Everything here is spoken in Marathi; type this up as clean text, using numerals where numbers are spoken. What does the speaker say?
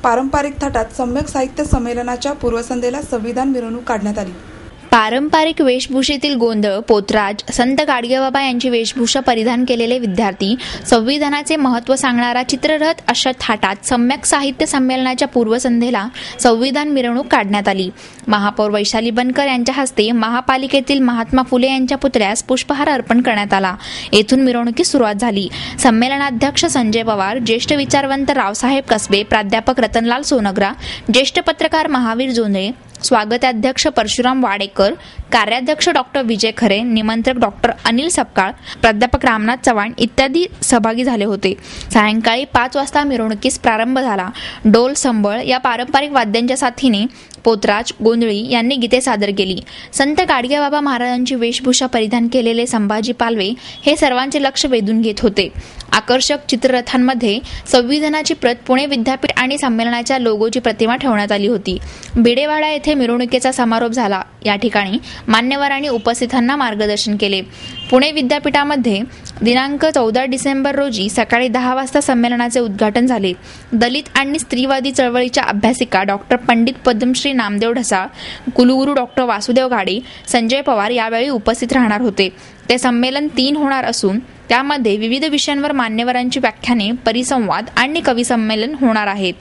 पारंपरिक थाटात सम्यक साहित्य संमेलनाच्या पूर्वसंध्येला संविधान मिरवणूक काढण्यात आली। पारंपरिक वेशभूषेतील गोंधळ, पोतराज, संत गाडगेबाबा यांची वेशभूषा परिधान केलेले विद्यार्थी, संविधानाचे महत्त्व सांगणारा चित्ररथ अशा थाटात सम्यक साहित्य संमेलनाच्या पूर्वसंध्येला संविधान मिरवणूक काढण्यात आली। महापौर वैशाली बनकर यांच्या हस्ते महापालिकेतील महात्मा फुले यांच्या पुतळ्यास पुष्पहार अर्पण करण्यात आला। येथून मिरवणुकीस सुरुवात झाली। संमेलनाध्यक्ष संजय पवार, ज्येष्ठ विचारवंत रावसाहेब कसबे, प्राध्यापक रतनलाल सोनग्रा, ज्येष्ठ पत्रकार महावीर जोंधळे, स्वागताध्यक्ष परशुराम वाडेकर, कार्याध्यक्ष डॉक्टर विजय खरे, निमंत्रक डॉक्टर अनिल सपकाळ, प्राध्यापक रामनाथ चव्हाण इत्यादी सहभागी झाले होते। सायंकाळी 5 वाजता मिरवणुकीस प्रारंभ झाला। डोल, संबळ या पारंपरिक वाद्यांच्या साथीने पोतराज, गोंधळी यांनी गीते सादर केली। संत गाडगेबाबा महाराजांची वेशभूषा परिधान केलेले संभाजी पालवे हे सर्वांचे लक्ष वेधून घेत होते। आकर्षक चित्ररथांमध्ये संविधानाची प्रत, पुणे विद्यापीठ आणि संमेलनाच्या लोगोची प्रतिमा ठेवण्यात आली होती। बिडेवाडा येथे मिरवणुकीचा समारोप झाला। या ठिकाणी मान्यवरांनी उपस्थितांना मार्गदर्शन केले। पुणे विद्यापीठामध्ये दिनांक 14 डिसेंबर रोजी सकाळी 10 वाजता संमेलनाचे उद्घाटन झाले। दलित आणि स्त्रीवादी चळवळीच्या अभ्यासिका डॉक्टर पंडित पद्मश्री नामदेव ढसाळ, कुलगुरू डॉक्टर वासुदेव घाडे, संजय पवार यावेळी उपस्थित राहणार होते। ते संमेलन 3 होणार असून त्यामध्ये विविध विषयांवर मान्यवरांची व्याख्याने, परिसंवाद आणि कवी संमेलन होणार आहेत।